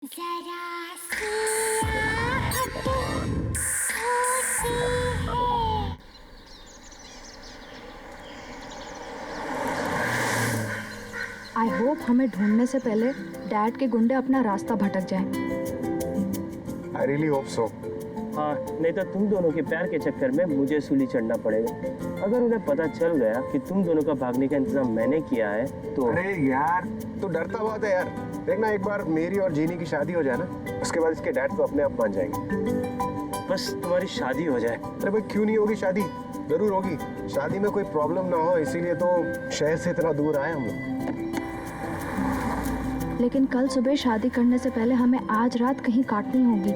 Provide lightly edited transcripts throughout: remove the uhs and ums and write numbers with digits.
जरा सी आहट होती है। आई होप हमें ढूंढने से पहले डैड के गुंडे अपना रास्ता भटक जाएं। I really hope so. हाँ, नहीं तो तुम दोनों के प्यार के चक्कर में मुझे सूली चढ़ना पड़ेगा। अगर उन्हें पता चल गया कि तुम दोनों का भागने का इंतजाम मैंने किया है तो अरे यार, तू डरता बहुत है यार। देखना एक बार मेरी और जीनी की शादी हो जाए ना, उसके बाद इसके डैड तो अपने आप मान जाएंगे। बस तुम्हारी शादी हो जाए। अरे भाई क्यों नहीं होगी शादी? जरूर होगी। शादी में कोई प्रॉब्लम ना हो इसीलिए तो शहर से इतना दूर आए हम लोग। लेकिन कल सुबह शादी करने से पहले हमें आज रात कहीं काटनी होगी।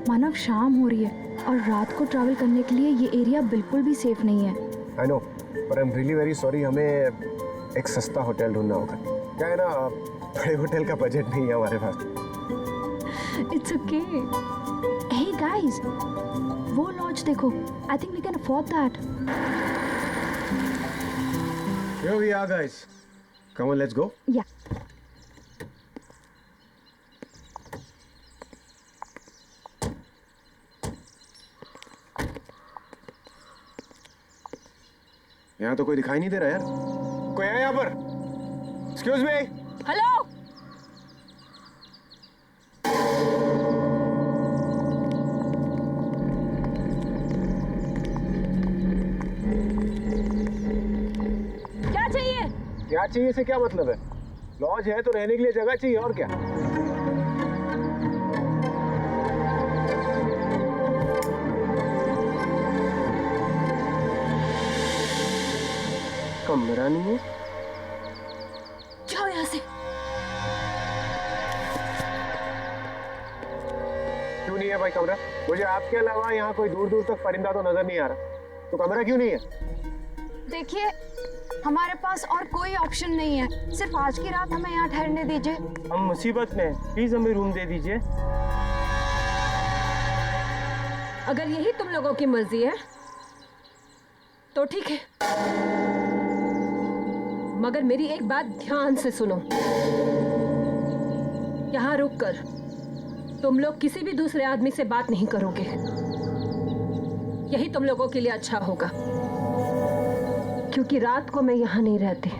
मानव शाम हो रही है और रात को ट्रैवल करने के लिए ये एरिया बिल्कुल भी सेफ नहीं है। आई नो, पर I am really very sorry, हमें एक सस्ता होटल ढूंढना होगा। क्या है ना, बड़े होटल का बजट नहीं है हमारे पास। It's okay. हे गाइस, वो लॉज देखो। I think we can afford that. Here we are guys. Come on, let's go. या यहाँ तो कोई दिखाई नहीं दे रहा यार। कोई है यहाँ पर? Excuse me. हेलो। क्या चाहिए? क्या चाहिए से क्या मतलब है? लॉज है तो रहने के लिए जगह चाहिए और क्या? कमरा नहीं है। जाओ यहाँ से। क्यों नहीं है भाई कमरा? मुझे आपके अलावा यहाँ कोई दूर दूर तक परिंदा तो नजर नहीं आ रहा। तो कमरा क्यों नहीं है? देखिए, हमारे पास और कोई ऑप्शन नहीं है। सिर्फ आज की रात हमें यहाँ ठहरने दीजिए। हम मुसीबत में हैं। प्लीज हमें रूम दे दीजिए। अगर यही तुम लोगों की मर्जी है तो ठीक है, मगर मेरी एक बात ध्यान से सुनो। यहाँ रुककर तुम लोग किसी भी दूसरे आदमी से बात नहीं करोगे। यही तुम लोगों के लिए अच्छा होगा, क्योंकि रात को मैं यहाँ नहीं रहती।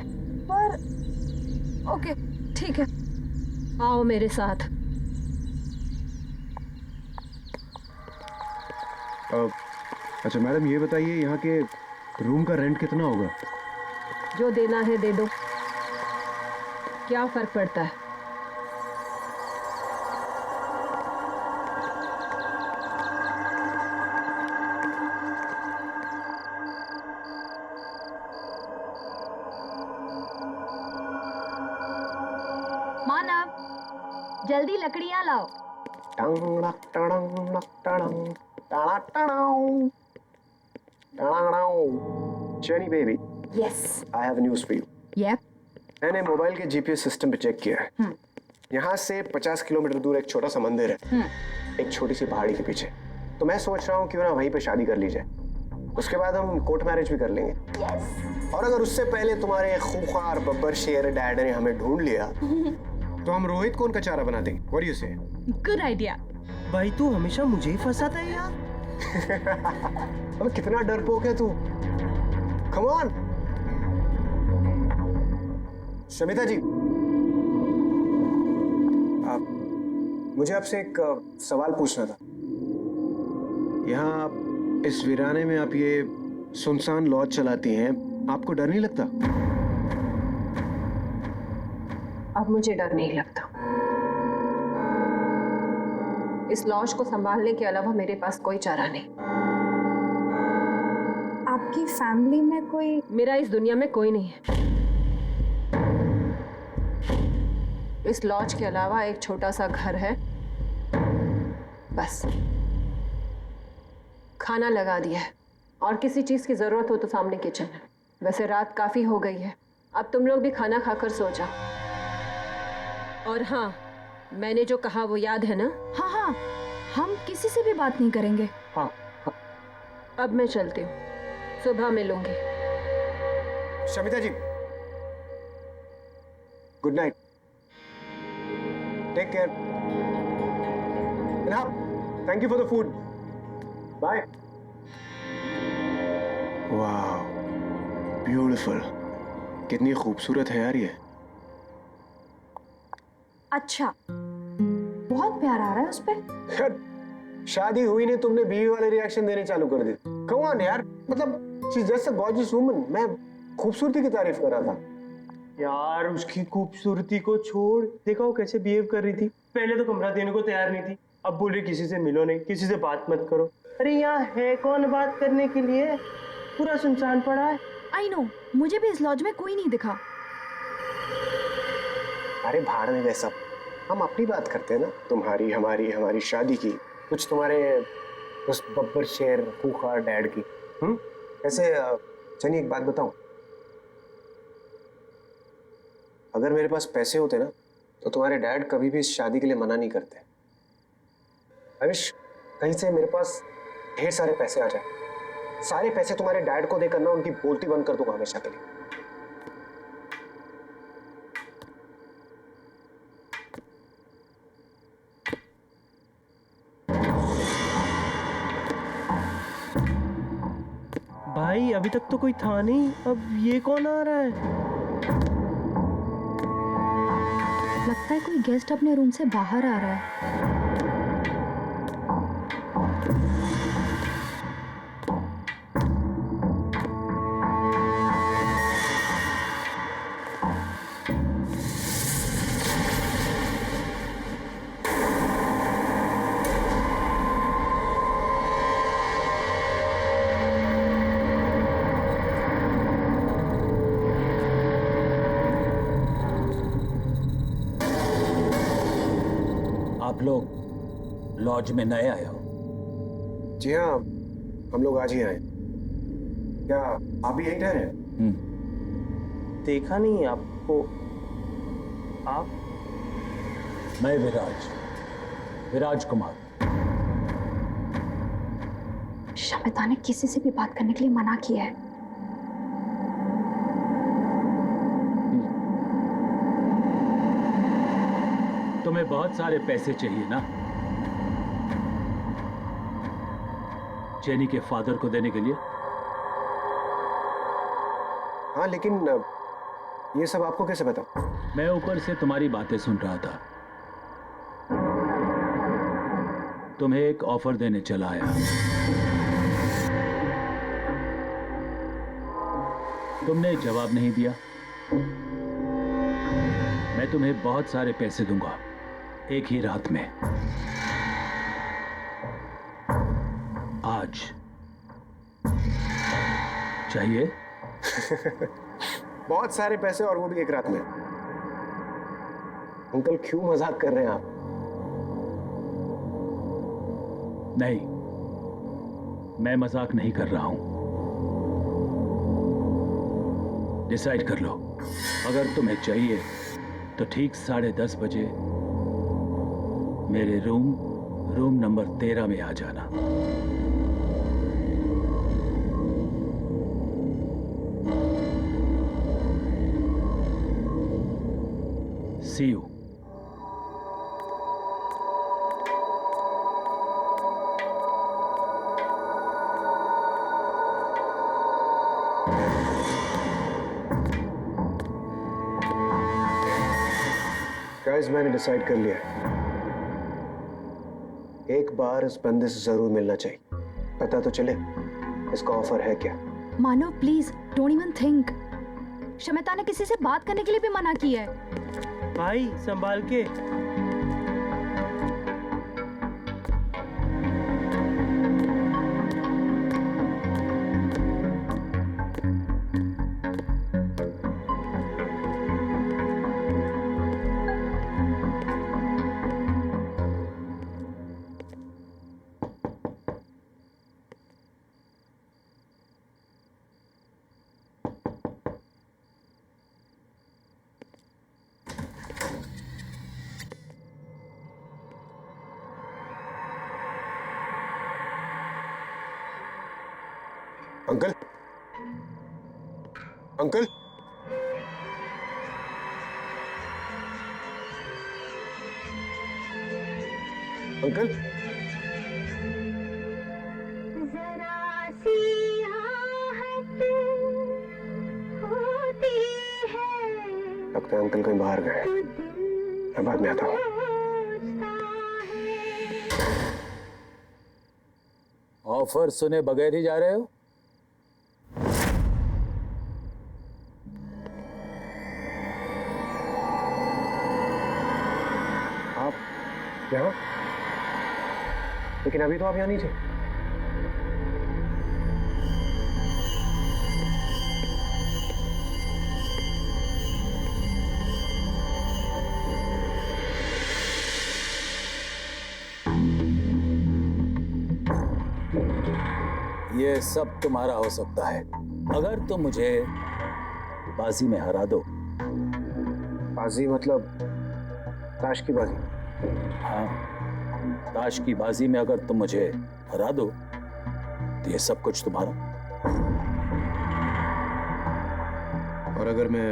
पर ओके, ठीक है। आओ मेरे साथ। अच्छा मैडम, ये बताइए यहाँ के रूम का रेंट कितना होगा? जो देना है दे दो, क्या फर्क पड़ता है। मानव, जल्दी लकड़ियाँ लाओ। Jenny baby, yes. I have news for you. Yup. मैंने मोबाइल के जीपीएस सिस्टम पे चेक किया है। यहाँ से 50 किलोमीटर दूर एक छोटा सा मंदिर है, एक छोटी सी पहाड़ी के पीछे। तो मैं सोच रहा हूँ क्यों ना वहीं पे शादी कर ली जाए। उसके बाद हम कोर्ट मैरिज भी कर लेंगे। और अगर उससे पहले तुम्हारे खूंखार बब्बर शेर डैड ने हमें ढूंढ लिया तो हम रोहित को उनका चारा बना देंगे। What do you say? Good idea. भाई तू हमेशा मुझे ही फंसाता है यार। अबे कितना डरपोक है तू। Come on. शमिता जी, मुझे आपसे एक सवाल पूछना था। यहाँ आप इस वीराने में आप ये सुनसान लॉज चलाती हैं, आपको डर नहीं लगता? अब मुझे डर नहीं लगता। इस लॉज को संभालने के अलावा मेरे पास कोई चारा नहीं। आपकी फैमिली में कोई? मेरा इस दुनिया में कोई नहीं है। इस लॉज के अलावा एक छोटा सा घर है, बस। खाना लगा दिया है और किसी चीज की जरूरत हो तो सामने किचन है। वैसे रात काफी हो गई है, अब तुम लोग भी खाना खाकर सो जाओ। और हाँ, मैंने जो कहा वो याद है ना? हाँ हाँ, हम किसी से भी बात नहीं करेंगे। हाँ। अब मैं चलती हूँ, सुबह मिलूंगी। Shamita ji, good night. Take care. Thank you for the food. Bye. वाह, ब्यूटीफुल। कितनी खूबसूरत है यार ये। अच्छा, बहुत प्यार आ रहा है उस पे। यार शादी हुई नहीं, तुमने बीवी वाले रिएक्शन देने चालू कर दिए। कम ऑन यार, मतलब she is just a gorgeous woman. मैं खूबसूरती की तारीफ कर रहा था। यार उसकी खूबसूरती को छोड़, देखा वो कैसे बिहेव कर रही थी। पहले तो कमरा देने को तैयार नहीं थी, अब बोल रही किसी से मिलो नहीं, किसी से बात मत करो। अरे यहाँ है कौन बात करने के लिए, पूरा सुनसान पड़ा है। आई नो, मुझे भी इस लॉज में कोई नहीं दिखा। अरे भाड़ में वैसा, हम अपनी बात करते हैं ना, तुम्हारी हमारी हमारी शादी की, कुछ तुम्हारे उस बब्बर शेर खूंखार डैड की। ऐसे चलिए एक बात बताऊं, अगर मेरे पास पैसे होते ना तो तुम्हारे डैड कभी भी इस शादी के लिए मना नहीं करते। आई विश कहीं से मेरे पास ढेर सारे पैसे आ जाए, सारे पैसे तुम्हारे डैड को देकर ना उनकी बोलती बंद कर दूंगा हमेशा के लिए। भाई अभी तक तो कोई था नहीं, अब ये कौन आ रहा है? लगता है कोई गेस्ट अपने रूम से बाहर आ रहा है। आप लोग लॉज में नए आए हो? जी हाँ, हम लोग आज ही आए। क्या आप भी यहीं ठहरे? देखा नहीं आपको। आप? मैं विराज कुमार। शमिता ने किसी से भी बात करने के लिए मना किया है। तुम्हें बहुत सारे पैसे चाहिए ना, जेनी के फादर को देने के लिए? हाँ, लेकिन ये सब आपको कैसे पता? मैं ऊपर से तुम्हारी बातें सुन रहा था। तुम्हें एक ऑफर देने चला आया। तुमने जवाब नहीं दिया। मैं तुम्हें बहुत सारे पैसे दूंगा एक ही रात में। आज चाहिए? बहुत सारे पैसे, और वो भी एक रात में। अंकल क्यों मजाक कर रहे हैं आप? नहीं, मैं मजाक नहीं कर रहा हूं। डिसाइड कर लो। अगर तुम्हें चाहिए तो ठीक 10:30 बजे मेरे रूम नंबर 13 में आ जाना। See you. गाइस, मैंने डिसाइड कर लिया है। एक बार इस बंदे से जरूर मिलना चाहिए, पता तो चले इसका ऑफर है क्या। Manav please don't even think. Shamita ने किसी से बात करने के लिए भी मना किया है। भाई संभाल के। अंकल, अंकल, अंकल जरा सी आहट होती है लगता है अंकल कहीं बाहर गए। मैं बाद में आता हूँ। ऑफर सुने बगैर ही जा रहे हो? आप यहाँ? लेकिन अभी तो आप यहाँ नहीं थे। ये सब तुम्हारा हो सकता है अगर तुम मुझे बाजी में हरा दो। बाजी मतलब ताश की बाजी? हाँ, ताश की बाजी में अगर तुम मुझे हरा दो तो ये सब कुछ तुम्हारा। और अगर मैं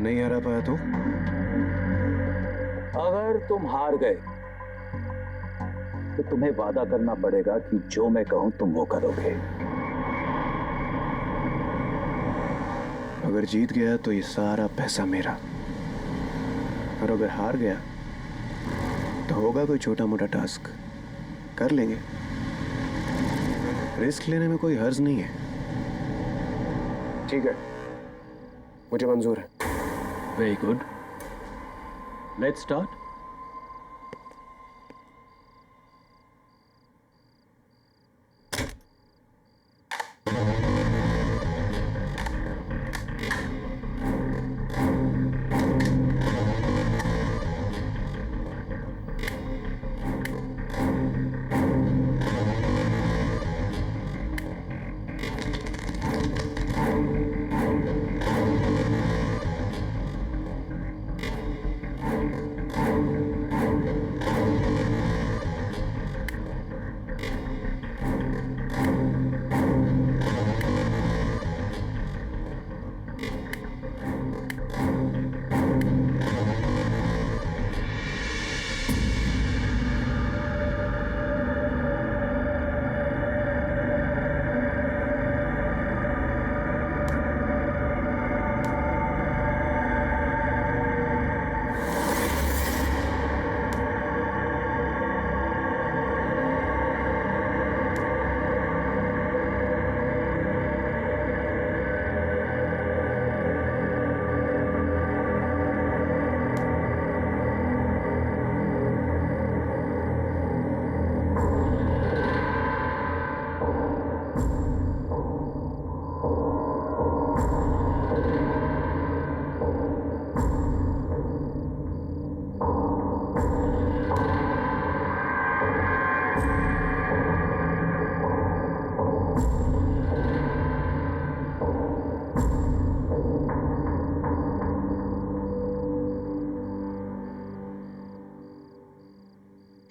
नहीं हरा पाया तो? अगर तुम हार गए तो तुम्हें वादा करना पड़ेगा कि जो मैं कहूं तुम वो करोगे। अगर जीत गया तो ये सारा पैसा मेरा, और अगर हार गया तो होगा कोई छोटा मोटा टास्क, कर लेंगे। रिस्क लेने में कोई हर्ज नहीं है। ठीक है, मुझे मंजूर है। Very good, let's start.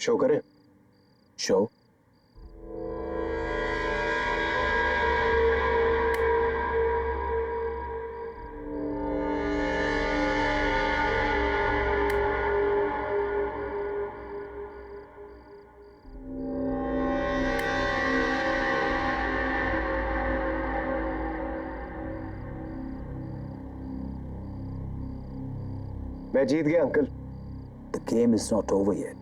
Show करें? शो? मैं जीत गया uncle. The game is not over yet.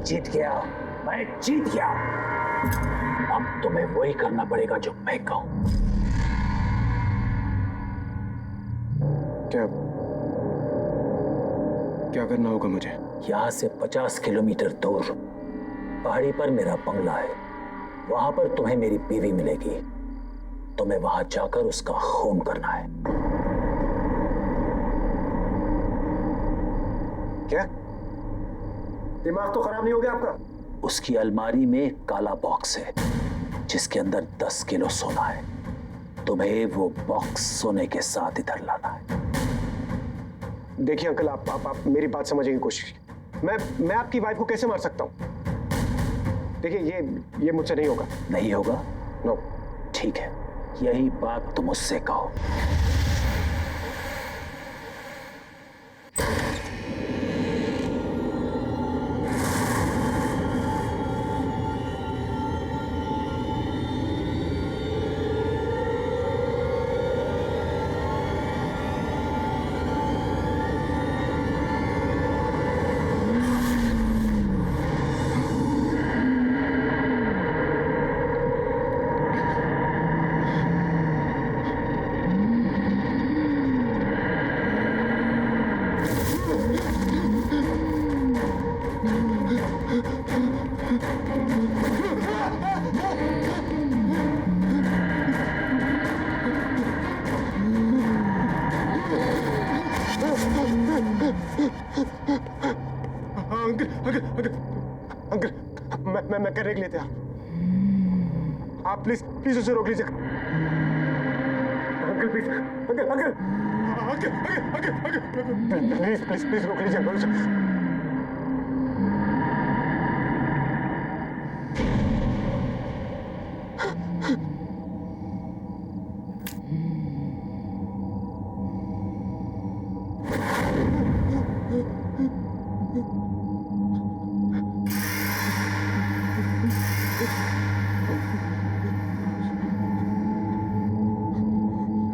जीत गया, मैं जीत गया। अब तुम्हें वही करना पड़ेगा जो मैं कहूं। क्या क्या करना होगा मुझे? यहां से 50 किलोमीटर दूर पहाड़ी पर मेरा बंगला है, वहां पर तुम्हें मेरी बीवी मिलेगी। तुम्हें वहां जाकर उसका खून करना है। क्या दिमाग तो खराब नहीं हो गया आपका? उसकी अलमारी में एक काला बॉक्स है जिसके अंदर 10 किलो सोना है। तुम्हें वो बॉक्स सोने के साथ इधर लाना है। देखिए अंकल, आप मेरी बात समझने की कोशिश कीजिए। मैं आपकी वाइफ को कैसे मार सकता हूं? देखिए ये मुझसे नहीं होगा। नहीं होगा? नो। ठीक है, यही बात तुम उससे कहो। अंकल, मैं करने के लिए तैयार। आप प्लीज उसे रोक लीजिए। अंकल प्लीज, अंकल प्लीज रोक लीजिए अंकल उसे।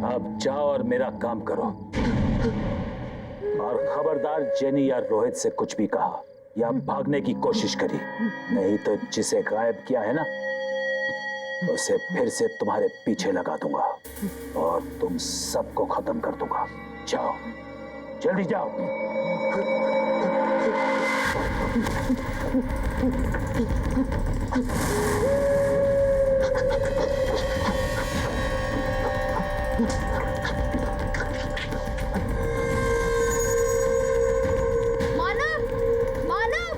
अब जाओ और मेरा काम करो। और खबरदार जेनी या रोहित से कुछ भी कहा या भागने की कोशिश करी, नहीं तो जिसे गायब किया है ना, उसे फिर से तुम्हारे पीछे लगा दूंगा और तुम सबको खत्म कर दूंगा। जाओ, जल्दी जाओ। मानव, मानव!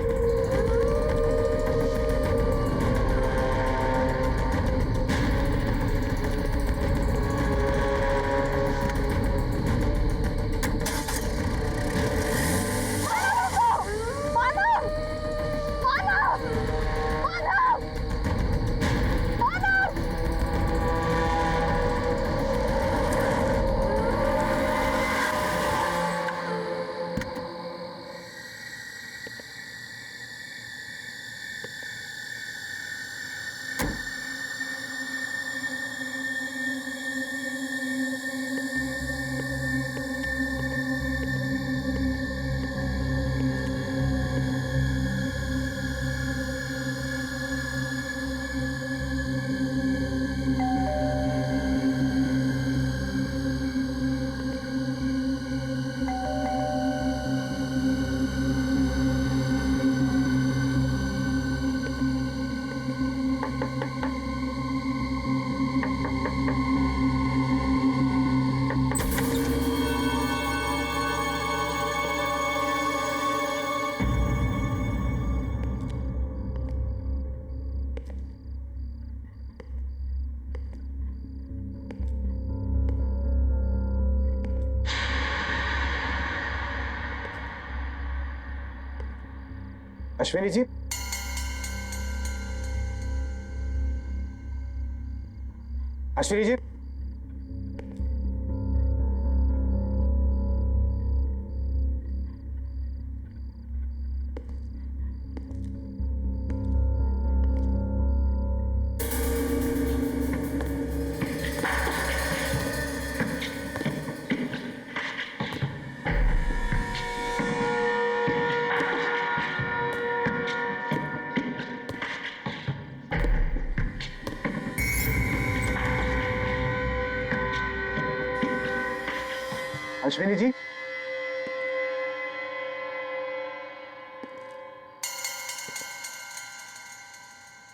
अश्विनी जी, अश्विनी जी, अश्विनी जी,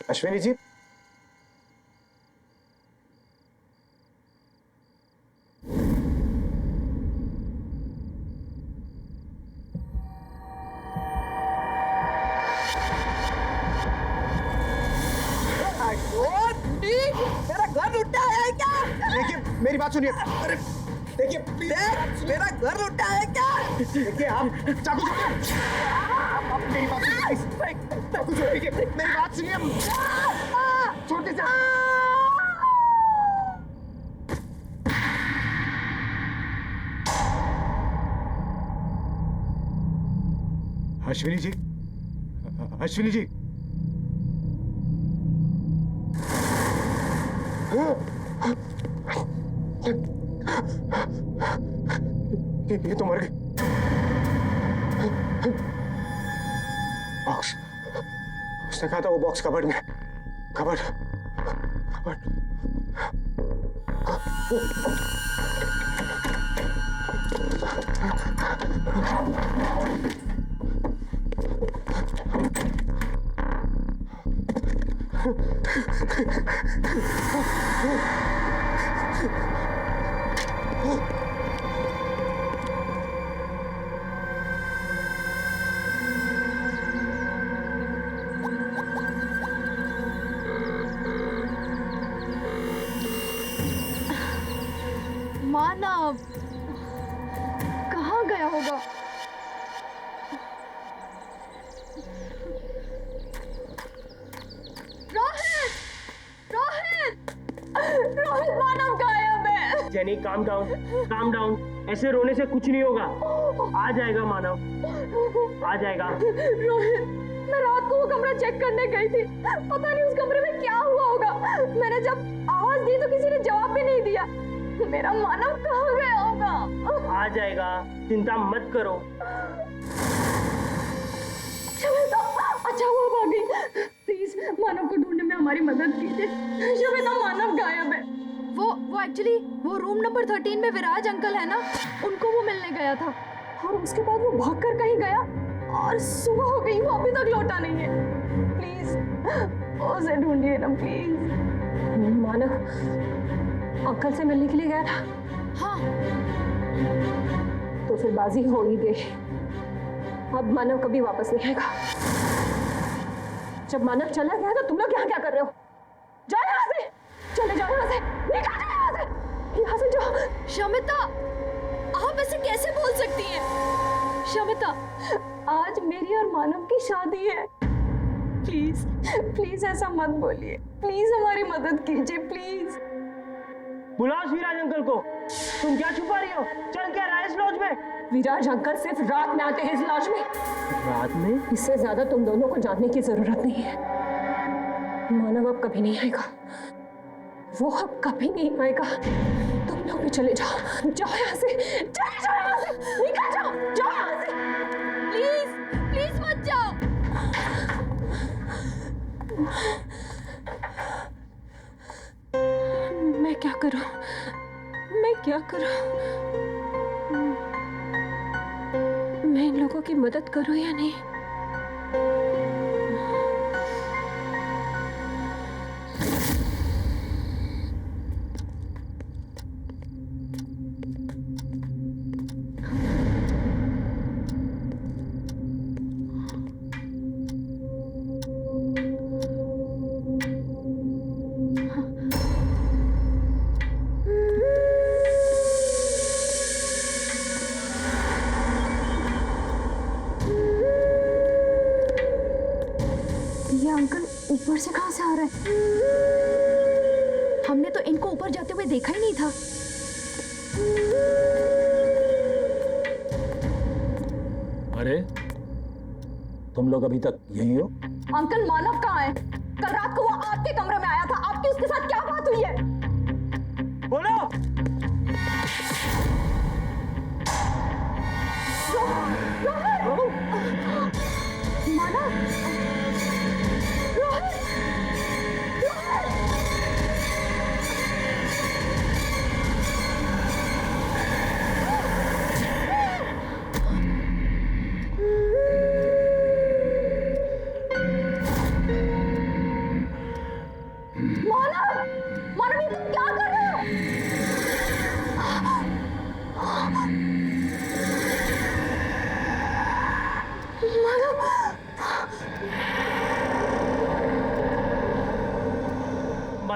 अश्विनी जी, मेरा घर लुटा है क्या? देखिए मेरी बात सुनिए। अरे देखिए मेरा घर लुटा है क्या? देखिए आप चाकू छोड़िए। आप मेरी बात सुनिए। चाकू छोड़िए, मेरी बात सुनिए। छोटे से अश्विनी जी, अश्विनी जी, ये तो मर गई। बॉक्स, उसने कहा था वो बॉक्स कबर्ड में। Cupboard, cupboard. मानव कहाँ गया होगा? रोहित! रोहित! रोहित, मानव गायब है। Jenny calm down, calm down. ऐसे रोने से कुछ नहीं होगा। आ जाएगा मानव, आ जाएगा। रोहित, मैं रात को वो कमरा चेक करने गई थी। पता नहीं उस कमरे में क्या हुआ होगा। मैंने जब आवाज दी तो किसी ने जवाब भी नहीं दिया। मेरा मानव कहाँ गया होगा? आ जाएगा, चिंता मत करो। श्वेता, अच्छा वो आ गई। प्लीज मानव को ढूंढने में हमारी मदद कीजिए। श्वेता, मानव गायब है। वो एक्चुअली वो रूम नंबर 13 में विराज अंकल है ना, उनको वो मिलने गया था और उसके बाद वो भागकर कहीं गया और सुबह हो गई, वो अभी तक लौटा नहीं है। प्लीज उसे ढूंढिए ना प्लीज। मानव अंकल से मिलने के लिए गया था? हाँ। तो फिर बाजी हो ही गई। अब मानव कभी वापस नहीं आएगा। जब मानव चला गया तो तुम लोग यहाँ क्या कर रहे हो? जाओ यहाँ से, चले जाओ यहाँ से, निकल जाओ यहाँ से, यहाँ से जाओ। शमिता, आप ऐसे कैसे बोल सकती हैं? शमिता, आज मेरी और मानव की शादी है। प्लीज प्लीज ऐसा मत बोलिए। प्लीज हमारी मदद कीजिए प्लीज। बुलाओ विराज अंकल को। तुम क्या छुपा रही हो? चल क्या रहा है इस लॉज में? विराज अंकल सिर्फ रात में आते हैं इस लॉज में। रात में? इससे ज्यादा तुम दोनों को जानने की जरूरत नहीं है। मानव अब कभी नहीं आएगा, वो अब कभी नहीं आएगा। तुम लोग भी चले जाओ, जाओ यहाँ से, चले जाओ यहाँ से, निकल जाओ, जाओ यहाँ से। प्लीज प्लीज मत जाओ। मैं क्या करूं? मैं क्या करूं? मैं इन लोगों की मदद करूं या नहीं? ऊपर से कहां से आ रहा है? हमने तो इनको ऊपर जाते हुए देखा ही नहीं था। अरे तुम लोग अभी तक यहीं हो? अंकल मानव कहाँ है? कल रात को वो आपके कमरे में आया था। आपकी उसके साथ क्या बात हुई है? बोलो। मानव, रोहित,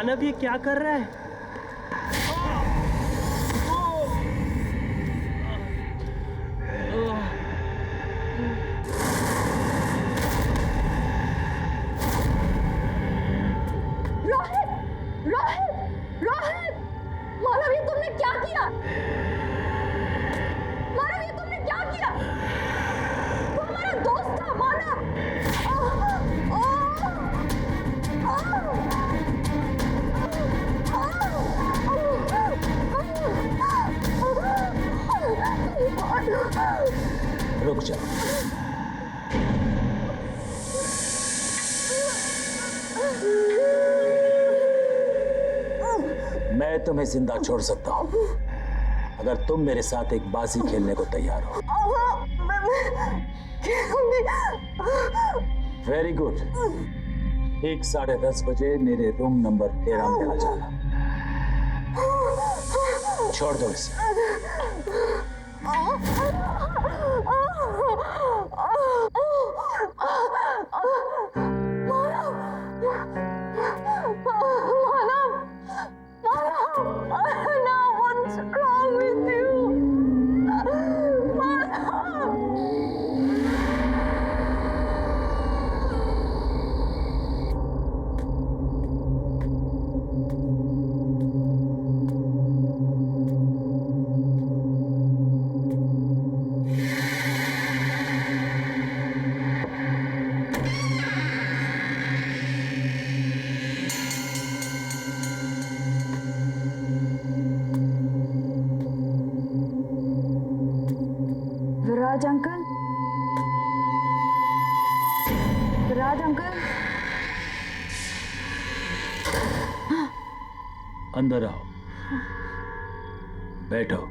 मानव ये क्या कर रहा है? रोहित रोहित रोहित मानव ये तुमने क्या किया? मानव ये तुमने क्या किया? वो हमारा दोस्त था मानव। रुक जा। मैं तुम्हें जिंदा छोड़ सकता हूं अगर तुम मेरे साथ एक बाजी खेलने को तैयार हो। Very good. ठीक 10:30 बजे मेरे रूम नंबर 13 में आ जाना। छोड़ दो इसे। विराज अंकल, विराज अंकल, अंदर आओ, बैठो।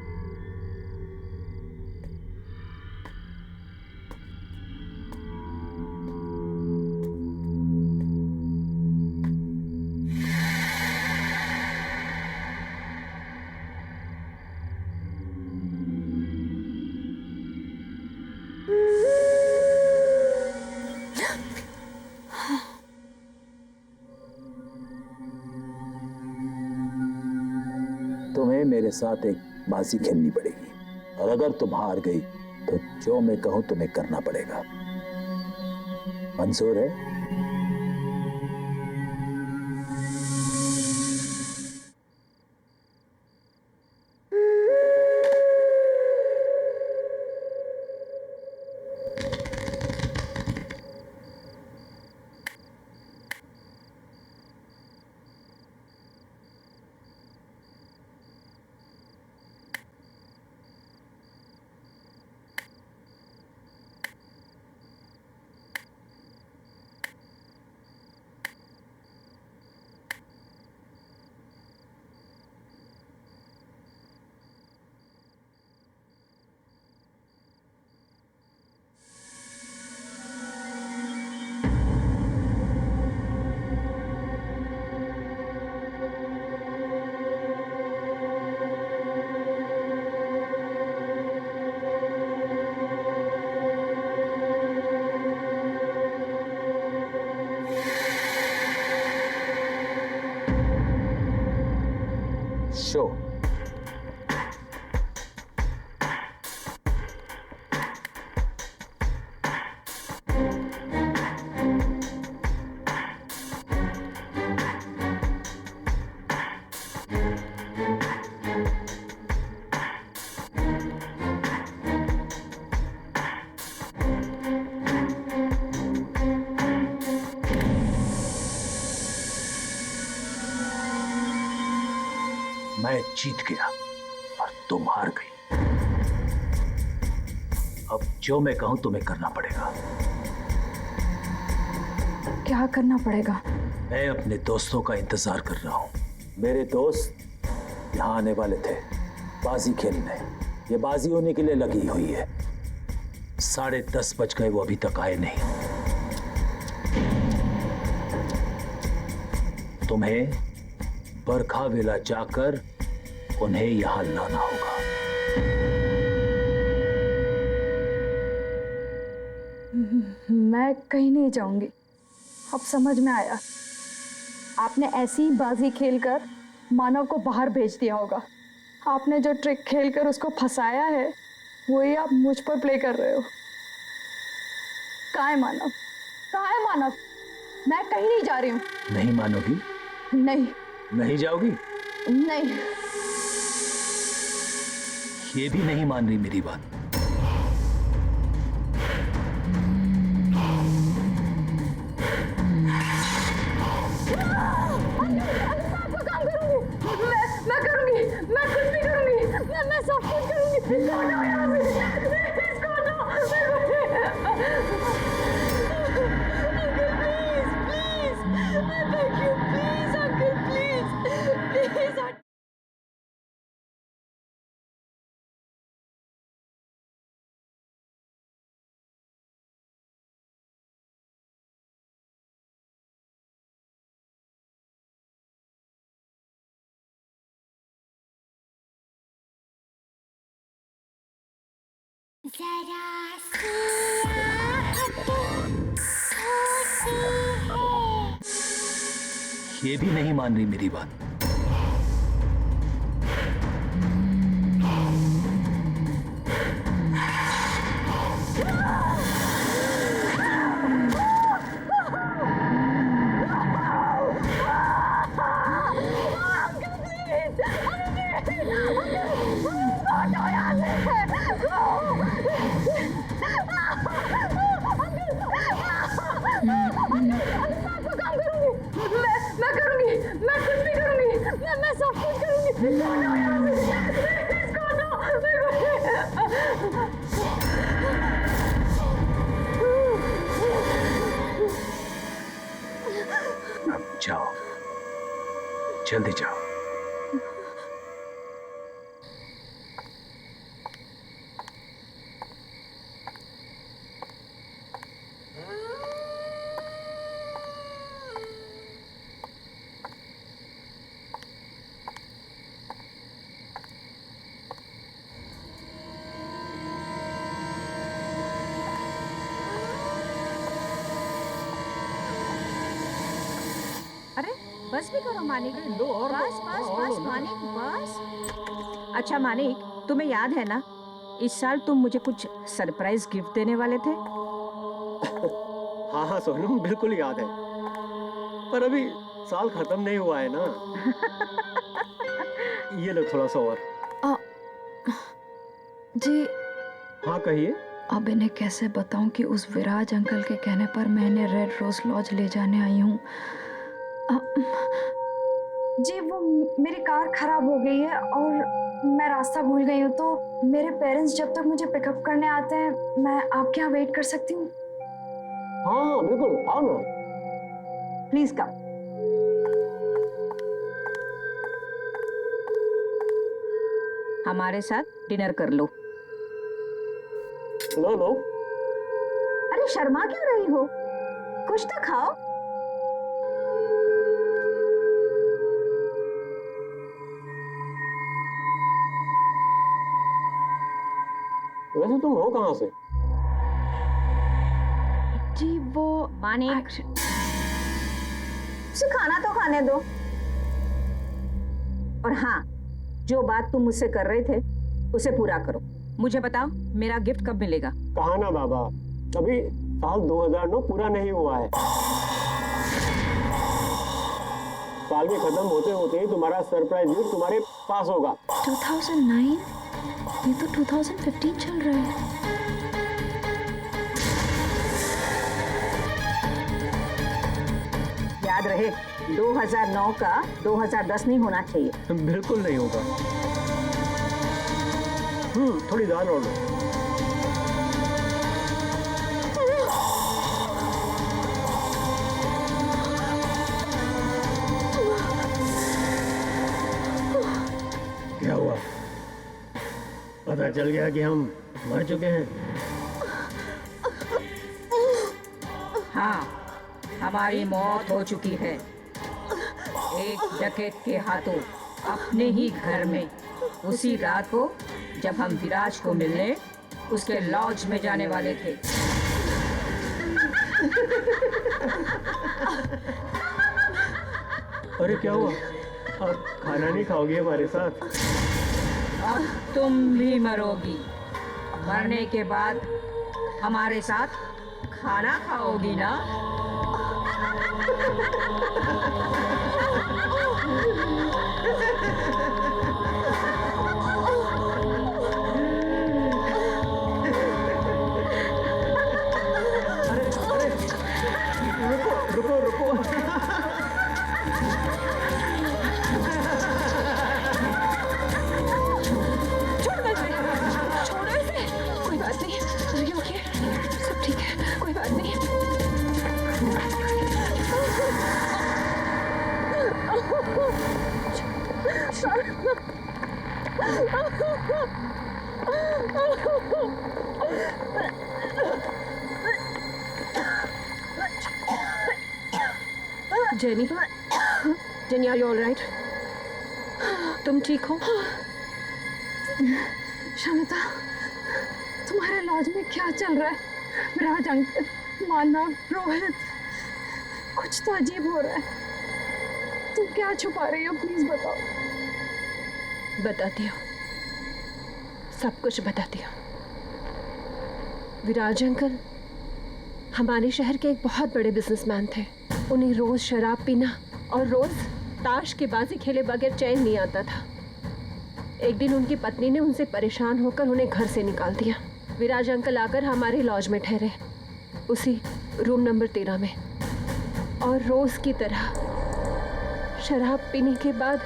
तुम्हें मेरे साथ एक बाजी खेलनी पड़ेगी और अगर तुम हार गई तो जो मैं कहूं तुम्हें करना पड़ेगा। मंजूर है? शो। मैं जीत गया और तुम हार गई। अब जो मैं कहूं तुम्हें करना पड़ेगा। क्या करना पड़ेगा? मैं अपने दोस्तों का इंतजार कर रहा हूं। मेरे दोस्त यहां आने वाले थे बाजी खेलने। ये बाजी होने के लिए लगी हुई है। 10:30 बज गए, वो अभी तक आए नहीं। तुम्हें बरखा वेला जाकर उन्हें यहां लाना होगा। मैं कहीं नहीं जाऊंगी। अब समझ में आया। आपने ऐसी ही बाजी खेलकर मानव को बाहर भेज दिया होगा। आपने जो ट्रिक खेलकर उसको फंसाया है वही आप मुझ पर प्ले कर रहे हो। कहाँ है मानव? कहाँ है मानव? मैं कहीं नहीं जा रही हूँ। नहीं मानोगी? नहीं। नहीं जाओगी? नहीं। ये भी नहीं मान रही मेरी बात। मैं करूंगी, मैं कुछ भी करूंगी, मैं सब कुछ करूंगी। इसको हटाओ यहाँ से, इसको हटाओ। अंकल प्लीज, प्लीज, जरा सी आहट होती है। ये भी नहीं मान रही मेरी बात। मैं करूंगी, मैं कुछ भी करूंगी, मैं सब कुछ करूंगी। इसको हटाओ यहाँ से, इसको हटाओ। अब जाओ, जल्दी जाओ। अरे बस भी करो मानिक। बस बस बस मानिक बस। अच्छा मानिक, तुम्हें याद है ना, इस साल तुम मुझे कुछ सरप्राइज गिफ्ट देने वाले थे। हाँ हाँ सोनम, बिल्कुल याद है, पर अभी साल खत्म नहीं हुआ है ना। ये लो थोड़ा सा और। जी हाँ कहिए। अब इन्हें कैसे बताऊं कि उस विराज अंकल के कहने पर मैं इन्हें रेड रोज लॉज ले जाने आई हूँ। जी वो मेरी कार खराब हो गई है और मैं रास्ता भूल गई हूँ, तो मेरे पेरेंट्स जब तक मुझे पिकअप करने आते हैं मैं आपके यहाँ वेट कर सकती हूँ? हाँ बिल्कुल, आओ ना। Please come. हमारे साथ डिनर कर लो। लो लो। अरे शर्मा क्यों रही हो, कुछ तो खाओ। वैसे तुम हो कहाँ से? जी वो मानिक, उसे खाना तो खाने दो। और हाँ, जो बात तुम मुझसे कर रहे थे उसे पूरा करो। मुझे बताओ मेरा गिफ्ट कब मिलेगा? कहा ना बाबा, अभी साल 2009 पूरा नहीं हुआ है। साल के खत्म होते होते ही तुम्हारा सरप्राइज गिफ्ट तुम्हारे पास होगा। 2009? ये तो 2015 चल रहा है। याद रहे, 2009 का 2010 नहीं होना चाहिए। बिल्कुल नहीं होगा। थोड़ी दाल और लो। क्या हुआ? पता चल गया कि हम मर चुके हैं? हाँ, हमारी मौत हो चुकी है एक डकैत के हाथों, अपने ही घर में, उसी रात को जब हम विराज को मिलने उसके लॉज में जाने वाले थे। अरे क्या हुआ? आप खाना नहीं खाओगे हमारे साथ? अब तुम भी मरोगी। मरने के बाद हमारे साथ खाना खाओगी ना? रुको रुको। छोड़ो इसे। कोई बात नहीं। Are you okay? सब ठीक है, कोई बात नहीं। Jenny, jenny, are you all right? तुम ठीक हो? शमिता, तुम्हारे लॉज में क्या चल रहा है? विराज अंकल, मानव, रोहित, कुछ तो अजीब हो रहा है। तुम क्या छुपा रही हो? प्लीज बताओ। बताती हूँ, सब कुछ बताती हूँ। विराज अंकल हमारे शहर के एक बहुत बड़े बिजनेसमैन थे। उन्हें रोज शराब पीना और रोज ताश के बाजी खेले बगैर चैन नहीं आता था। एक दिन उनकी पत्नी ने उनसे परेशान होकर उन्हें घर से निकाल दिया। विराज अंकल आकर हमारे लॉज में ठहरे, उसी रूम नंबर 13 में, और रोज की तरह शराब पीने के बाद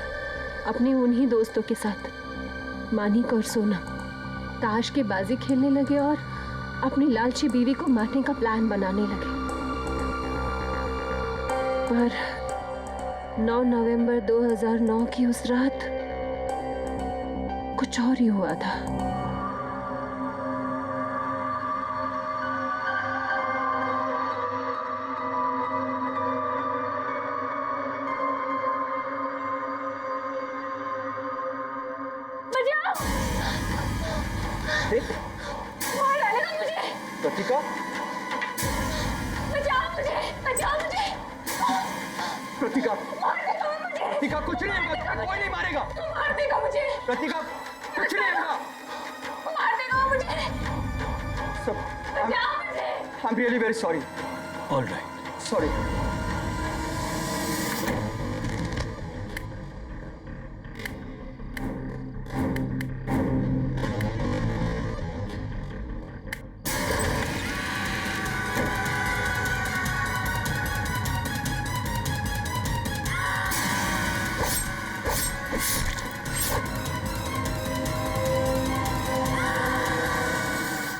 अपने उन्हीं दोस्तों के साथ मानिक और सोनम ताश की बाजी खेलने लगे और अपनी लालची बीवी को मारने का प्लान बनाने लगे। पर 9 नवंबर 2009 की उस रात कुछ और ही हुआ था। प्रतीका, प्रतीका, प्रतीका, कुछ नहीं होगा, कोई नहीं मारेगा। प्रतीका, कुछ नहीं होगा। सब, I'm really very sorry. All right. Sorry.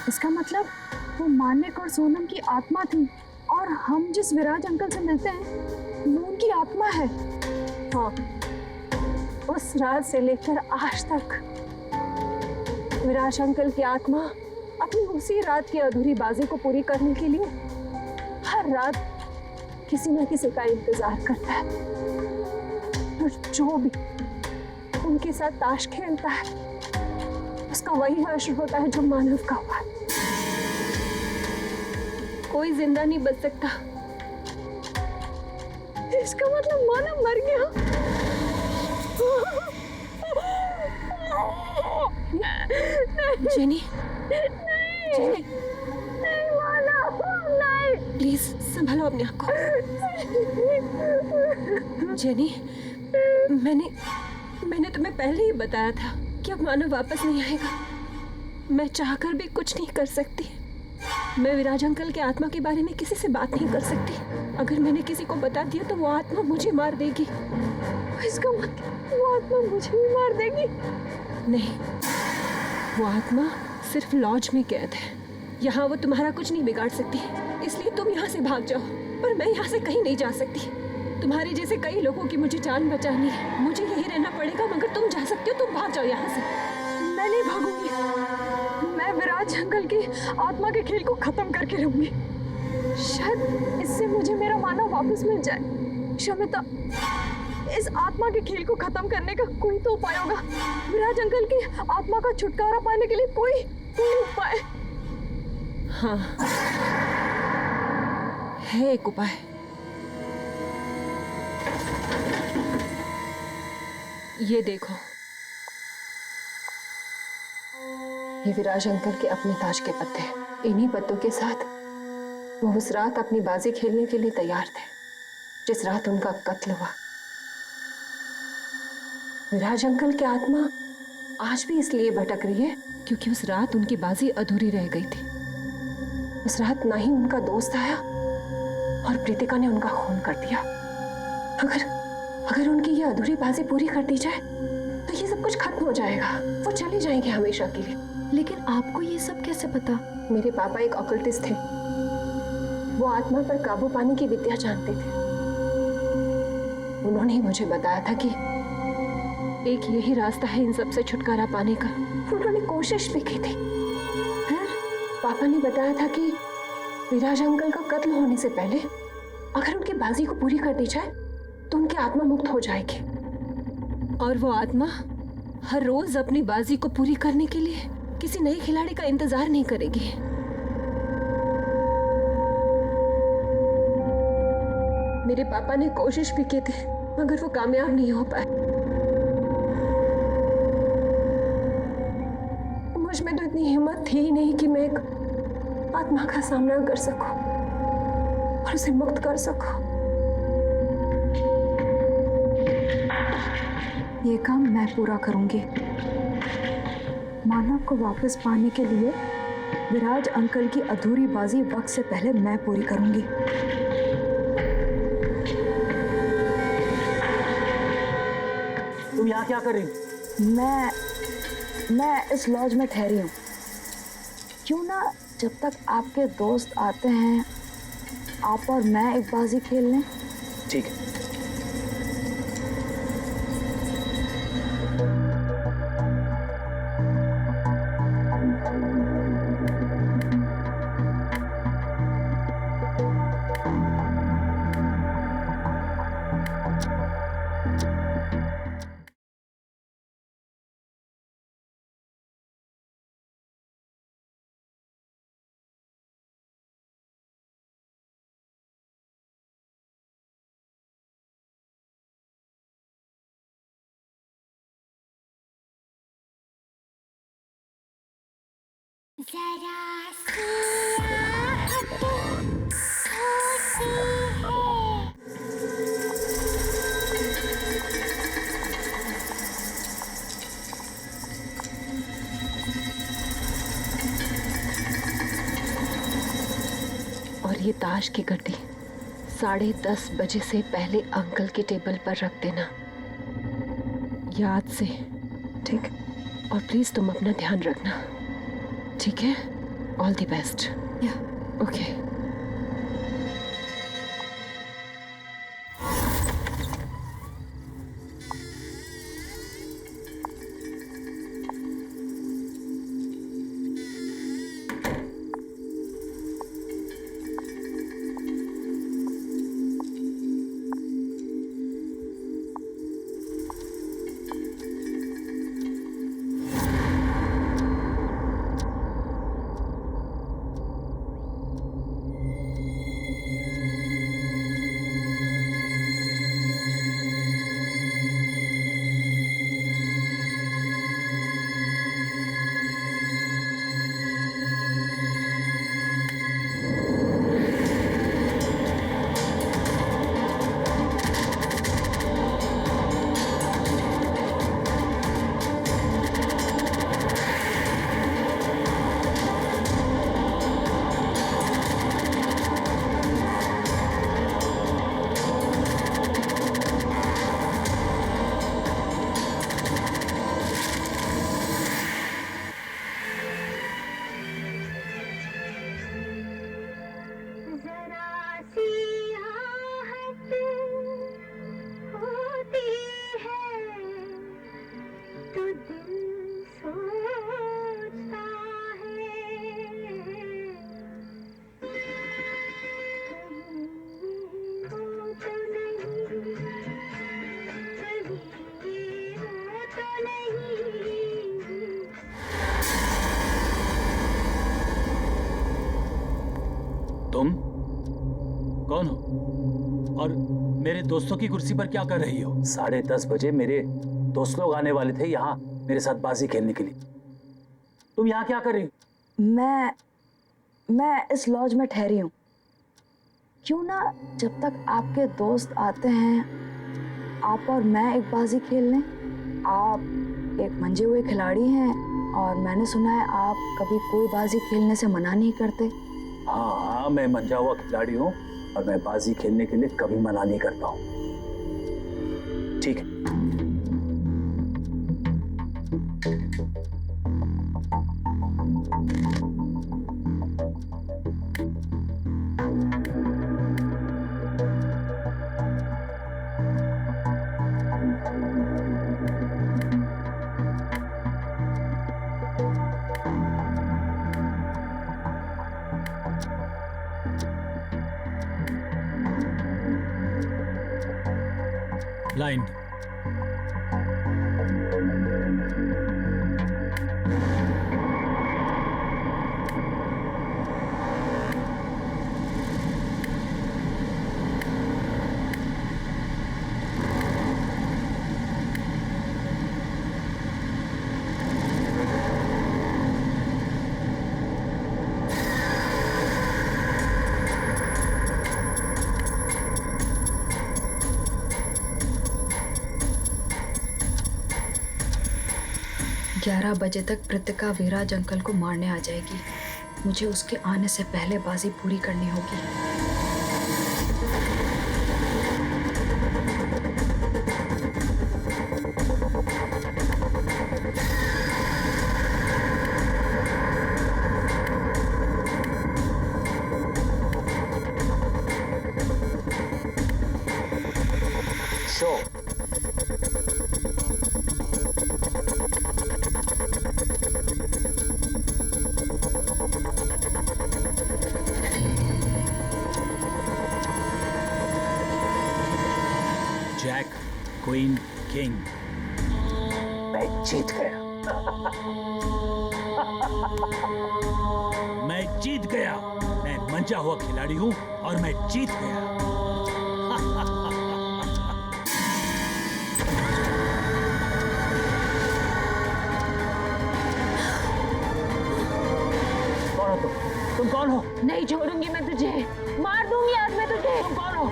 इसका मतलब वो मानिक और सोनम की आत्मा थी, और हम जिस विराज अंकल से मिलते हैं वो उनकी आत्मा है। हाँ, उस रात से लेकर आज तक विराज अंकल की आत्मा अपनी उसी रात की अधूरी बाजी को पूरी करने के लिए हर रात किसी न किसी का इंतजार करता है, और जो भी उनके साथ ताश खेलता है उसका वही हश्र होता है जो मानव का हुआ। कोई जिंदा नहीं बच सकता। इसका मतलब मानव मर गया। जेनी, जेनी, नहीं मानव, नहीं। प्लीज संभालो अपने आप को। जेनी, मैंने तुम्हें पहले ही बताया था कि अब मानव वापस नहीं आएगा। मैं चाहकर भी कुछ नहीं कर सकती। मैं विराज अंकल के आत्मा के बारे में किसी से बात नहीं कर सकती। अगर मैंने किसी को बता दिया तो वो आत्मा मुझे मार देगी। इसका मतलब वो आत्मा मुझे भी मार देगी? नहीं, वो आत्मा सिर्फ लॉज में कैद है। यहाँ वो तुम्हारा कुछ नहीं बिगाड़ सकती, इसलिए तुम यहाँ से भाग जाओ। पर मैं यहाँ से कहीं नहीं जा सकती। तुम्हारे जैसे कई लोगों की मुझे जान बचानी है। मुझे यही रहना पड़ेगा, मगर तुम जा सकती हो। तुम भाग जाओ यहाँ से। मैं नहीं भागूंगी। मैं विराज अंकल की आत्मा के खेल को खत्म करके रहूंगी। शायद इससे मुझे मेरा मानव वापस मिल जाए। शमिता, इस आत्मा के खेल को खत्म करने का कोई तो उपाय होगा। विराज अंकल की आत्मा का छुटकारा पाने के लिए कोई उपाय? हाँ, है एक उपाय। ये देखो, ये विराज अंकल के अपने ताज के पत्ते। इन्हीं पत्तों के साथ वो उस रात अपनी बाजी खेलने के लिए तैयार थे, जिस रात उनका कत्ल हुआ। विराज अंकल की आत्मा आज भी इसलिए भटक रही है क्योंकि उस रात उनकी बाजी अधूरी रह गई थी। उस रात ना ही उनका दोस्त आया और प्रीतिका ने उनका खून कर दिया। अगर उनकी ये अधूरी बाजी पूरी कर दी जाए तो ये सब कुछ खत्म हो जाएगा। वो चले जाएंगे हमेशा के लिए। लेकिन आपको ये सब कैसे पता? मेरे पापा एक ऑकल्टिस्ट थे। वो आत्मा पर काबू पाने की विद्या जानते थे। उन्होंने ही मुझे बताया था कि एक यही रास्ता है इन सब से छुटकारा पाने का। उन्होंने कोशिश भी की थी। फिर पापा ने बताया था कि विराज अंकल का कत्ल होने से पहले अगर उनकी बाजी को पूरी कर दी जाए तो उनकी आत्मा मुक्त हो जाएगी, और वो आत्मा हर रोज अपनी बाजी को पूरी करने के लिए किसी नए खिलाड़ी का इंतजार नहीं करेगी। मेरे पापा ने कोशिश भी की थी मगर वो कामयाब नहीं हो पाए। मुझ में तो इतनी हिम्मत थी ही नहीं कि मैं एक आत्मा का सामना कर सकूं और उसे मुक्त कर सकूं। ये काम मैं पूरा करूंगी। मानव को वापस पाने के लिए विराज अंकल की अधूरी बाजी वक्त से पहले मैं पूरी करूंगी। तुम यहाँ क्या कर रही हो? मैं इस लॉज में ठहरी हूँ। क्यों ना जब तक आपके दोस्त आते हैं आप और मैं एक बाजी खेल लें? ठीक है। जरा सी आहट होती है। और ये ताश की गड्डी 10:30 बजे से पहले अंकल के टेबल पर रख देना, याद से। ठीक। और प्लीज तुम अपना ध्यान रखना, ठीक है? All the best. या ओके। तुम कौन हो और मेरे दोस्तों की कुर्सी पर क्या कर रही हो? 10:30 बजे मेरे दोस्त लोग आने वाले थे यहाँ मेरे साथ बाजी खेलने के लिए। तुम यहाँ क्या कर रही हो? मैं इस लॉज में ठहरी हूँ। क्यों ना जब तक आपके दोस्त आते हैं आप और मैं एक बाजी खेल लें। आप एक मंजे हुए खिलाड़ी हैं और मैंने सुना है आप कभी कोई बाजी खेलने से मना नहीं करते। हाँ, मैं मंजा हुआ खिलाड़ी हूँ और मैं बाजी खेलने के लिए कभी मना नहीं करता हूँ। ठीक है। लाइन। ग्यारह बजे तक कृतिका विराज अंकल को मारने आ जाएगी। मुझे उसके आने से पहले बाजी पूरी करनी होगी। शो। Jack, queen, king. मैं जीत गया। मैं जीत गया। मैं मंजा हुआ खिलाड़ी हूं और मैं जीत गया। कौन हो तुम कौन हो? नहीं छोड़ूंगी मैं तुझे, मार दूंगी आज मैं तुझे। तुम कौन हो?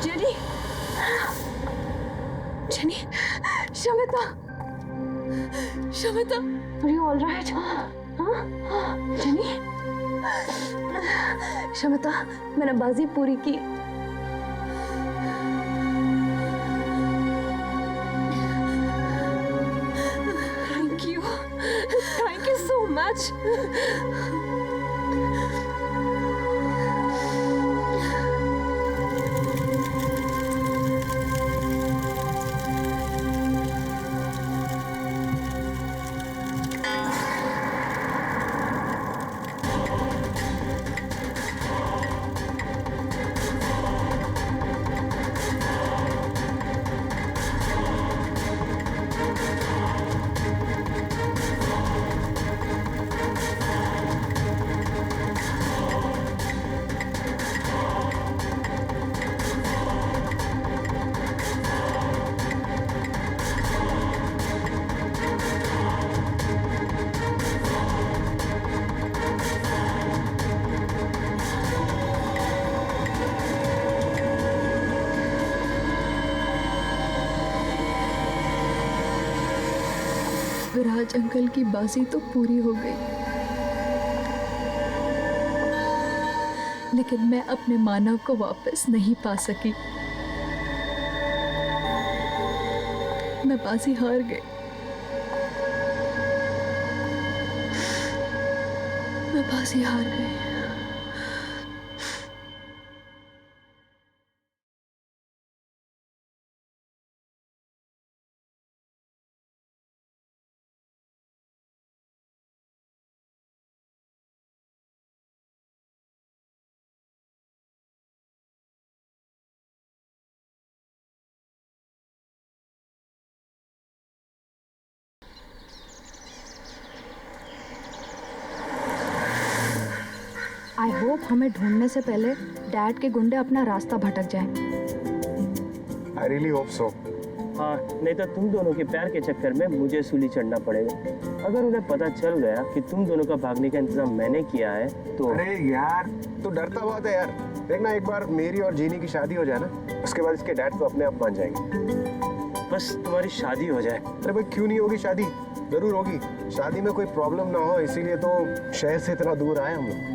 Jenny, jenny, Shamita, Shamita, are you all right? हाँ, जेनी, शमिता, मैंने बाजी पूरी की। Thank you so much. Viraj uncle की बाजी तो पूरी हो गई, लेकिन मैं अपने मानव को वापस नहीं पा सकी। मैं बाजी हार गई। मैं बाजी हार गई। होप हमें ढूंढने से पहले डैड के गुंडे अपना रास्ता भटक जाएं। I really hope so. हाँ, नहीं तो तुम दोनों के प्यार के चक्कर में मुझे सूली चढ़ना पड़ेगा। अगर उन्हें पता चल गया कि तुम दोनों का भागने का इंतजाम मैंने किया है तो। अरे यार तू डरता बहुत है यार। देखना एक बार मेरी और जीनी की शादी हो जाए ना, उसके बाद इसके डैड तो अपने आप मान जाएंगे। बस तुम्हारी शादी हो जाए। अरे भाई क्यों नहीं होगी शादी? जरूर होगी। शादी में कोई प्रॉब्लम ना हो इसीलिए तो शहर से इतना दूर आए हम लोग।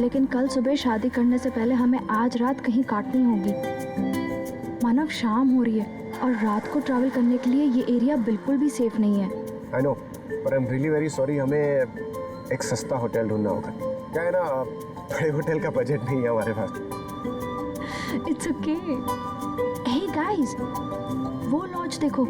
लेकिन कल सुबह शादी करने से पहले हमें आज रात कहीं काटनी होगी। मानव, शाम हो रही है और रात को ट्रैवल करने के लिए ये एरिया बिल्कुल भी सेफ नहीं है। आई नो, पर I am really very sorry. हमें एक सस्ता होटल ढूंढना होगा। क्या है ना, बड़े होटल का बजट नहीं है हमारे पास। It's okay. हे गाइस, वो लॉज देखो।